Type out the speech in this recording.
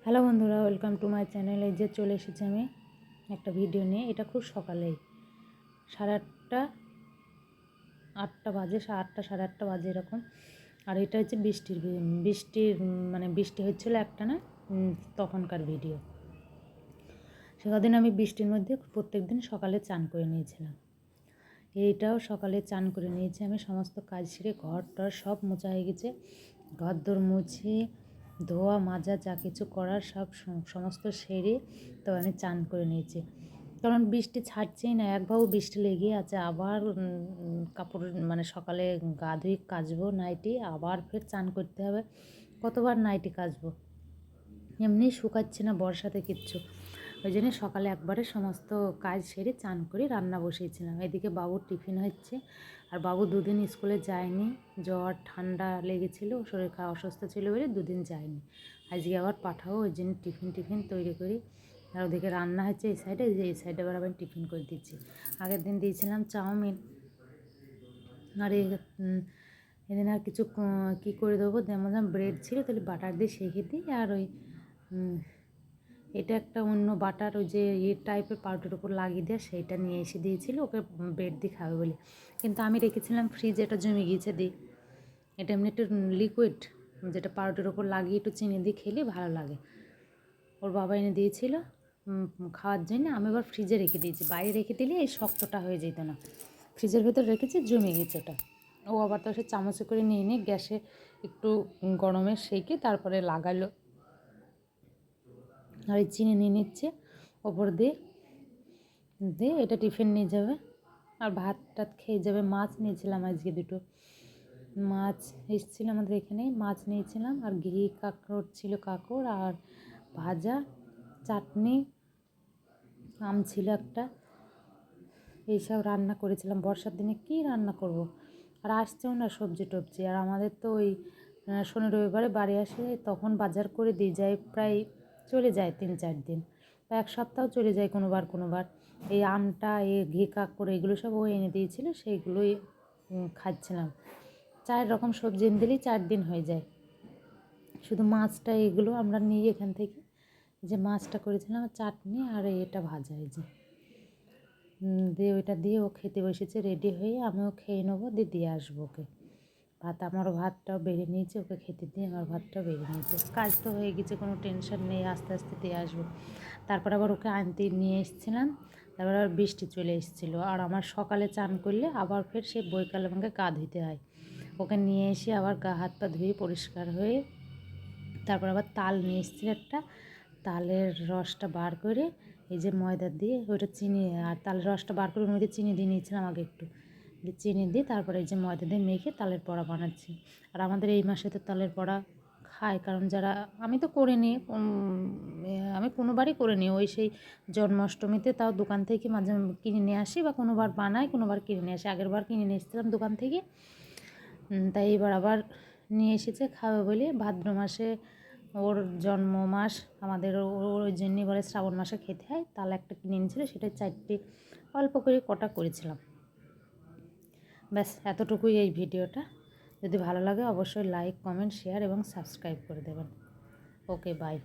Hello বন্ধুরা, welcome to my channel. এই যে চলে এসেছি আমি একটা ভিডিও নিয়ে। এটা খুব সকালেই 8:30 8টা বাজে, 8টা 8:30 বাজে এরকম। আর এটা হচ্ছে বৃষ্টি হচ্ছিল একটা না, তখনকার ভিডিও। সেদিন আমি বৃষ্টির মধ্যে প্রত্যেক দিন সকালে চান করে নিয়েছিলাম। এইটাও সকালে চান করে নিয়েছি আমি। সমস্ত কাজ সেরে ঘরটা সব মোছা হয়ে গেছে। ঘর দোর মুছে ধোয়া মাজা যা কিছু করার সমস্ত সেরে তো আমি চান করে নিয়েছি। কারণ বৃষ্টি ছাড়ছেই না, একভাবে বৃষ্টি লেগে আছে। আবার কাপড় সকালে গা ধুয়ে কাচবো নাইটি, আবার ফের চান করতে হবে। কতবার নাইটি কাচবো, এমনি শুকাচ্ছে না বর্ষাতে কিচ্ছু। ওই জন্য সকালে একবারে সমস্ত কাজ সেরে চান করে রান্না বসিয়েছিলাম। এদিকে বাবুর টিফিন হচ্ছে। আর বাবু দুদিন স্কুলে যায়নি, জ্বর ঠান্ডা লেগেছিল, শরীর খারাপ অসুস্থ ছিল বলে দুদিন যায়নি। আজকে আবার পাঠাবো, ওই জন্য টিফিন তৈরি করি। আর ওদিকে রান্না হচ্ছে এই সাইডে, এই সাইডে আবার আমি টিফিন করে দিচ্ছি। আগের দিন দিয়েছিলাম চাউমিন। আর এদিন আর কিছু কী করে দেবো, যেমন ব্রেড ছিল তাহলে বাটার দিয়ে সেঁকে দিই। আর ওই এটা একটা অন্য বাটার ওই যে টাইপের পাউডার উপর লাগিয়ে দেওয়া, সেইটা নিয়ে এসে দিয়েছিল ওকে ব্রেড দিয়ে খাবে বলে। কিন্তু আমি রেখেছিলাম ফ্রিজে, এটা জমে গিয়েছে দিই। এটা এমনি একটু লিকুইড, যেটা পাউডার উপর লাগিয়ে একটু চিনি দিয়ে খেলে ভালো লাগে। ওর বাবা এনে দিয়েছিল খাওয়ার জন্য। আমি আবার ফ্রিজে রেখে দিয়েছি, বাইরে রেখে দিলে এই শক্তটা হয়ে যেত না। ফ্রিজের ভেতর রেখেছি, জমে গেছে ওটা। ও আবার তো সে চামচে করে নিয়ে গ্যাসে একটু গরমে সেঁকে তারপরে লাগালো। আর এই চিনি নিয়ে নিচ্ছে ওপর দিয়ে এটা টিফিন নিয়ে যাবে। আর ভাত টাত খেয়ে যাবে। মাছ নিয়েছিলাম আজকে দুটো মাছ এসেছিলো আমাদের এখানে, মাছ নিয়েছিলাম। আর ঘি কাঁকড় ছিল, কাঁকড় আর ভাজা, চাটনি, আম ছিল একটা। এইসব রান্না করেছিলাম। বর্ষার দিনে কী রান্না করব। আর আসছেও না সবজি টবজি। আর আমাদের তো ওই শনি রবিবারে বাড়ি আসে, তখন বাজার করে দিয়ে যায়, প্রায় চলে যায় 3-4 দিন বা এক সপ্তাহ চলে যায় কোনোবার। এই আমটা, এই ঘি কাঁকড় এগুলো সব ও এনে দিয়েছিল, সেইগুলোই খাচ্ছিলাম। 4 রকম সবজি এনে দিলেই 4 দিন হয়ে যায়। শুধু মাছটা এগুলো আমরা নিই এখান থেকে। যে মাছটা করেছিলাম, চাটনি আর এটা ভাজা, এই যে দিয়ে ওইটা দিয়ে ও খেতে বসেছে রেডি হয়ে। আমিও খেয়ে নেবো, দিয়ে আসবো ওকে। আমারও ভাতটাও বেড়ে নিয়েছে, ওকে খেতে দিয়ে আমার ভাতটাও বেড়ে নিয়েছে। কাজ তো হয়ে গেছে, কোনো টেনশন নেই, আস্তে আস্তে দিয়ে আসবো। তারপর আবার ওকে আনতে নিয়ে এসেছিলাম। তারপর আবার বৃষ্টি চলে এসেছিলো। আর আমার সকালে চান করলে আবার ফের সে বৈকালে আমাকে গা ধুতে হয়। ওকে নিয়ে এসে আবার গা হাত পা ধুয়ে পরিষ্কার হয়ে তারপর আবার তাল নিয়ে এসেছিল একটা। তালের রসটা বার করে এই যে ময়দা দিয়ে ওইটা চিনি, আর তালের রসটা বার করে ওর মধ্যে চিনি দিয়ে নিয়েছিলাম আগে একটু, চিনি দিয়ে তারপরে এই যে ময়দা দিয়ে মেখে তালের বড়া বানাচ্ছি। আর আমাদের এই মাসে তো তালের বড়া খায়, কারণ যারা, আমি তো করিনি, আমি কোনোবারই করিনি। ওই সেই জন্মাষ্টমীতে তাও দোকান থেকে মাঝে কিনে নিয়ে আসি, বা কোনোবার বানাই, কোনোবার কিনে নিয়ে আসি। আগের বার কিনে নিয়ে এসেছিলাম দোকান থেকে, তাই এবার আবার নিয়ে এসেছে খাবে বলে। ভাদ্র মাসে ওর জন্ম মাস আমাদের, ওই জন্যই বলে শ্রাবণ মাসে খেতে হয়। তাল একটা কিনে এনেছিল, সেটা 4টে অল্প করে কটা করেছিলাম। ব্যাস এতটুকুই এই ভিডিওটা। যদি ভালো লাগে অবশ্যই লাইক, কমেন্ট, শেয়ার এবং সাবস্ক্রাইব করে দেবেন। ওকে, বাই।